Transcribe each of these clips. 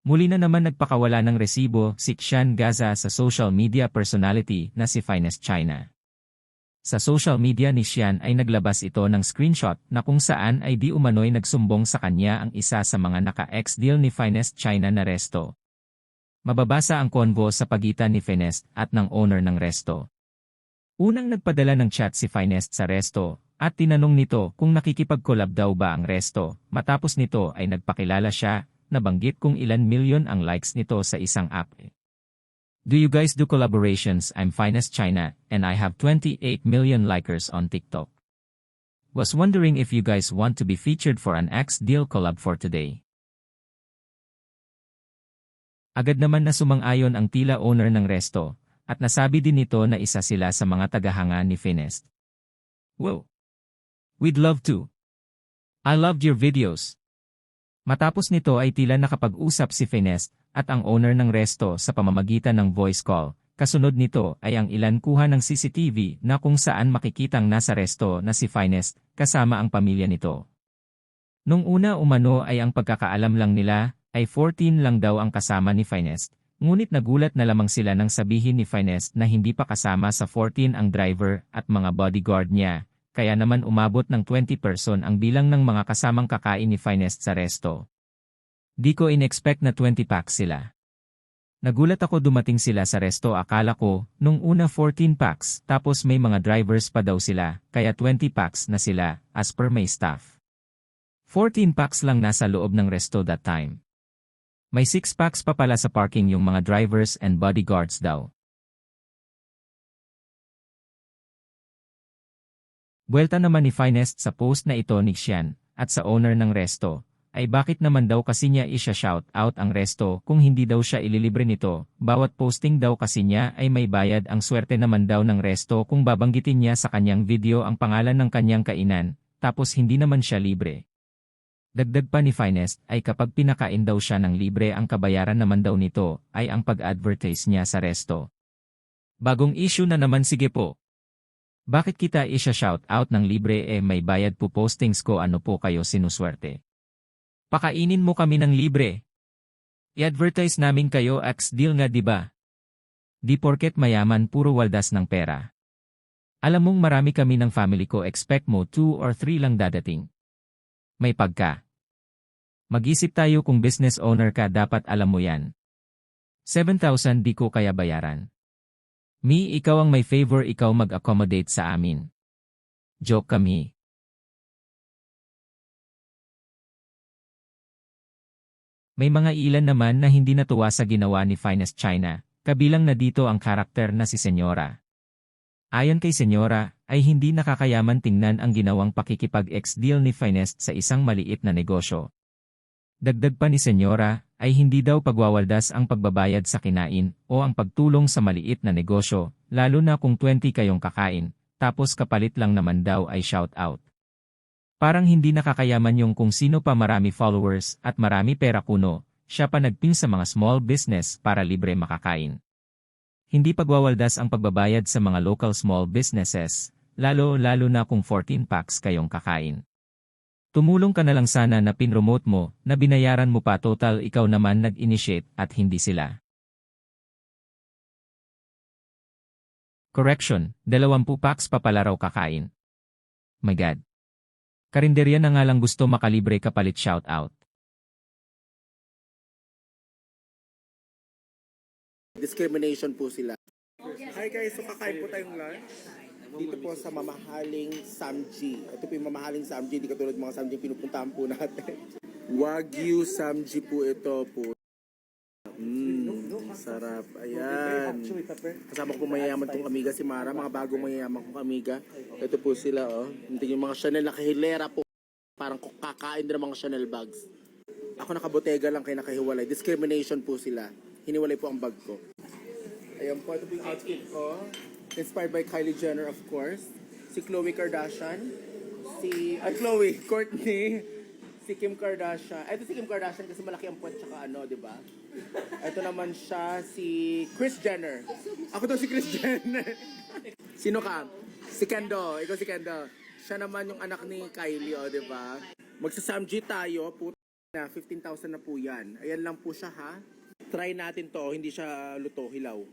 Muli na naman nagpakawala ng resibo si Xian Gaza sa social media personality na si Finest China. Sa social media ni Xian ay naglabas ito ng screenshot na kung saan ay di umano'y nagsumbong sa kanya ang isa sa mga naka-ex deal ni Finest China na resto. Mababasa ang convo sa pagitan ni Finest at ng owner ng resto. Unang nagpadala ng chat si Finest sa resto at tinanong nito kung nakikipag-collab daw ba ang resto. Matapos nito ay nagpakilala siya, nabanggit kung ilan milyon ang likes nito sa isang app. Do you guys do collaborations? I'm Finest China and I have 28 million likers on TikTok. Was wondering if you guys want to be featured for an ex-deal collab for today. Agad naman na sumang-ayon ang tila owner ng resto at nasabi din nito na isa sila sa mga tagahanga ni Finest. Wow! We'd love to. I loved your videos. Matapos nito ay tila nakapag-usap si Finest at ang owner ng resto sa pamamagitan ng voice call. Kasunod nito ay ang ilan kuha ng CCTV na kung saan makikitang nasa resto na si Finest kasama ang pamilya nito. Nung una umano ay ang pagkakaalam lang nila ay 14 lang daw ang kasama ni Finest, ngunit nagulat na lamang sila nang sabihin ni Finest na hindi pa kasama sa 14 ang driver at mga bodyguard niya, kaya naman umabot ng 20 person ang bilang ng mga kasamang kakain ni Finest sa resto. Di ko in-expect na 20 packs sila. Nagulat ako dumating sila sa resto, akala ko, nung una 14 packs tapos may mga drivers pa daw sila, kaya 20 packs na sila, as per my staff. 14 packs lang nasa loob ng resto that time. May 6 packs pa pala sa parking yung mga drivers and bodyguards daw. Buwelta naman ni Finest sa post na ito ni Xian at sa owner ng resto, ay bakit naman daw kasi niya isha-shout out ang resto kung hindi daw siya ililibre nito. Bawat posting daw kasi niya ay may bayad, ang swerte naman daw ng resto kung babanggitin niya sa kanyang video ang pangalan ng kanyang kainan, tapos hindi naman siya libre. Dagdag pa ni Finest ay kapag pinakain daw siya ng libre, ang kabayaran naman daw nito ay ang pag-advertise niya sa resto. Bagong issue na naman, sige po. Bakit kita isha-shout out ng libre may bayad po postings ko, ano po kayo sinuswerte? Pakainin mo kami ng libre. I-advertise namin kayo, ex-deal nga diba? Di porket mayaman puro waldas ng pera. Alam mong marami kami ng family ko, expect mo 2 or 3 lang dadating. May pagka. Mag-isip tayo, kung business owner ka dapat alam mo yan. 7,000 di ko kaya bayaran. Me, ikaw ang may favor, ikaw mag-accommodate sa amin. Joke kami. May mga ilan naman na hindi natuwa sa ginawa ni Finest China, kabilang na dito ang karakter na si Senyora. Ayon kay Senyora, ay hindi nakakayaman tingnan ang ginawang pakikipag-ex-deal ni Finest sa isang maliit na negosyo. Dagdag pa ni Senyora, ay hindi daw pagwawaldas ang pagbabayad sa kinain o ang pagtulong sa maliit na negosyo, lalo na kung 20 kayong kakain, tapos kapalit lang naman daw ay shout out. Parang hindi nakakayaman yung kung sino pa marami followers at marami pera kuno, siya pa nagping sa mga small business para libre makakain. Hindi pagwawaldas ang pagbabayad sa mga local small businesses, lalo na kung 14 packs kayong kakain. Tumulong ka na lang sana na pinromote mo, na binayaran mo pa, total ikaw naman nag-initiate at hindi sila. Correction, 20 packs pa pala raw kakain. My God. Karinderya na nga lang gusto makalibre kapalit shout out. Discrimination po sila. Hi guys, so kakain po tayong lunch dito po sa mamahaling Samji. Ito po yung mamahaling Samji, di katulad mga Samji pinupuntahan po natin. Wagyu Samji po ito po. Sarap. Ayan. Kasama ko po mayayaman tong amiga si Mara, mga bagong mayayaman kong amiga. Ito po sila, oh. Hindi yung mga Chanel na kahilera po. Parang kakain din ng mga Chanel bags. Ako nakabotega lang kaya nakahiwalay. Discrimination po sila. Hiniwalay po ang bag ko. Ayan po, ito po yung outfit ko. Inspired by Kylie Jenner, of course. Si Khloe Kardashian. Khloe, Kourtney. Si Kim Kardashian. Ito si Kim Kardashian kasi malaki ang puwet tsaka ano, di ba? Ito naman siya, si Kris Jenner. Ako to si Kris Jenner. Sino ka? Si Kendo. Ikaw si Kendo. Siya naman yung anak ni Kylie, oh, di ba? Magsa-Samji tayo. Na 15,000 na po yan. Ayan lang po siya ha. Try natin to, hindi siya luto, hilaw.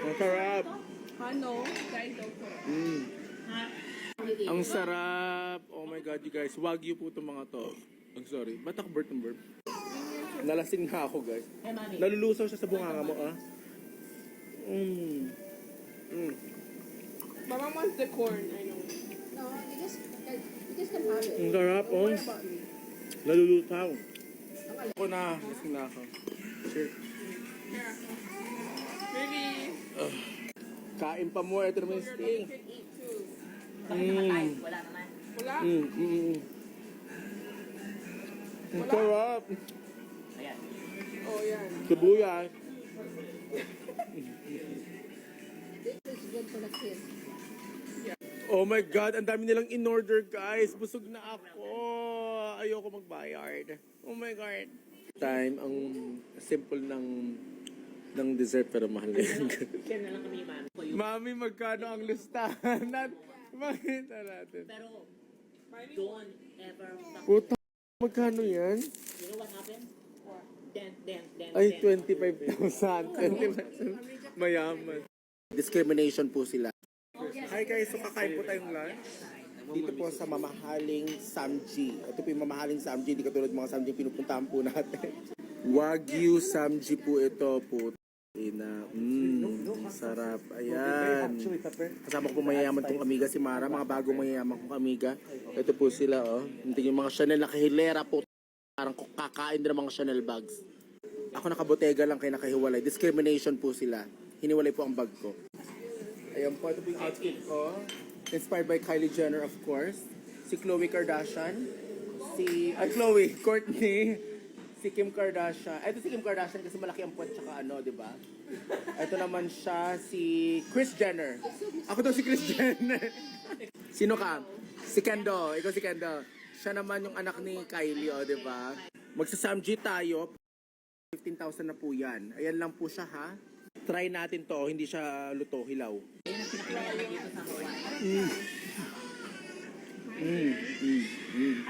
Ang sarap. Ano? Dahil daw po. Ang sarap. Oh my God, you guys. Wagyu po itong mga to. I'm sorry. Ba't ako burp ng burp? Nalasing na ako, guys. Nalulusaw siya sa bunganga mo, ah. Mama wants the corn, I know. No, you just can have it. Ang sarap, oh. What about me? Nalulusaw. Ako na. Lasing na ako. Sure. Yeah. Maybe. Kain pa mo. Ito naman yung You sting. can eat too. Wala? Ang sarap. Oh, yan. Sibuyas. This is good for the kids. Oh my God, ang dami nilang in-order, guys. Busog na ako. Ayoko magbayad. Oh my God. Time, ang simple ng dessert pero mahal na yun. Mami, magkano ang listahan? Makita natin. Pero don't ever Puta, magkano yan? you know what happened? Then Ay, 25,000. 25,000. Mayaman. Discrimination po sila. Hi guys, so kakain po tayong lunch. Dito po sa mamahaling Samji. Ito po yung mamahaling Samji, hindi katulad mga Samji pinupuntahan po natin. Wagyu Samji po ito po. Sarap. Ayan. Kasama ko po mayayaman tong amiga si Mara, mga bagong mayayaman kong amiga. Ito po sila, oh. Hindi yung mga Chanel na kahilera po. Parang kakain din ng mga Chanel bags. Ako nakabotega lang kaya nakahiwalay. Discrimination po sila. Hiniwalay po ang bag ko. Ayan po, ito po yung outfit ko. Inspired by Kylie Jenner, of course. Si Khloe Kardashian. Khloe, Kourtney. Si Kim Kardashian. Ito si Kim Kardashian kasi malaki ang puwet tsaka ano, di ba? Ito naman siya, si Kris Jenner. Ako daw si Kris Jenner. Sino ka? Si Kendo. Ikaw si Kendo. Siya naman yung anak ni Kylie, oh, di ba? Magsa-Samji tayo. 15,000 na po yan. Ayan lang po siya, ha? Try natin to, hindi siya luto, hilaw.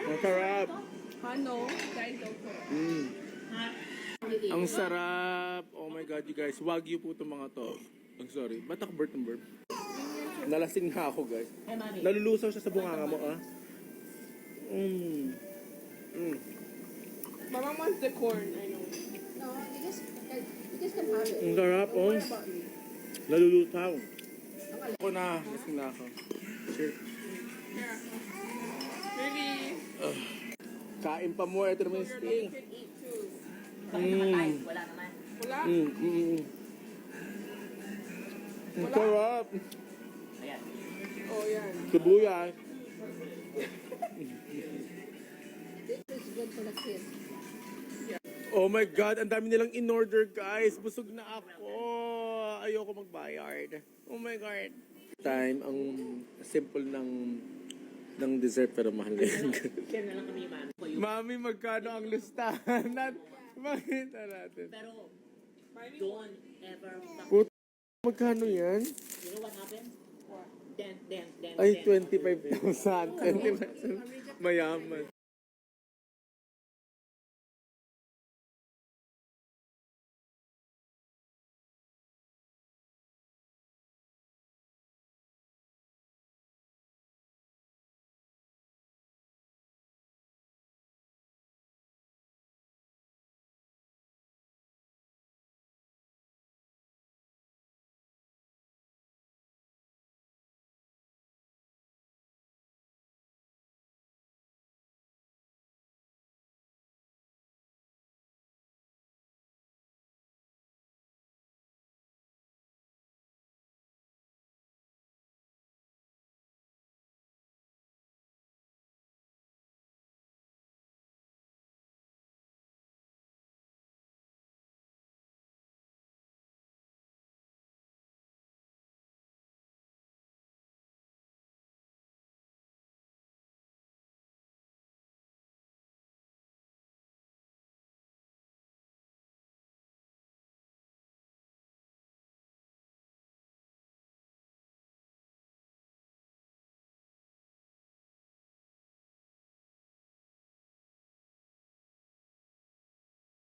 Ang sarap. Ano? Dahil daw po. Ang sarap. Oh my God, you guys. Wagyu po itong mga to. I'm sorry. Ba't ako burp ng burp? Nalasing na ako, guys. Nalulusaw siya sa bunganga mo, ah. Mama wants the corn, I know. No, you just can have it. Ang sarap, oh. What about me? Nalulusaw. Ako na. Lasing na ako. Sure. Yeah. Maybe. Kain pa mo. Ito naman yung You sting. can eat too. wala naman. Wala? Ang sarap. Ayan. Oh, yan. Sibuyas. This is good for the kids. Oh my God, ang dami nilang in-order, guys. Busog na ako. Ayoko magbayad. Oh my God. Time, ang simple ng dessert pero mahal na yun. Share na lang kami, ma'am. Mami, magkano ang listahan? Makita natin. Pero don't ever Puta, magkano yan? you know what happened? Then Ay, 25,000. 25,000. Mayaman.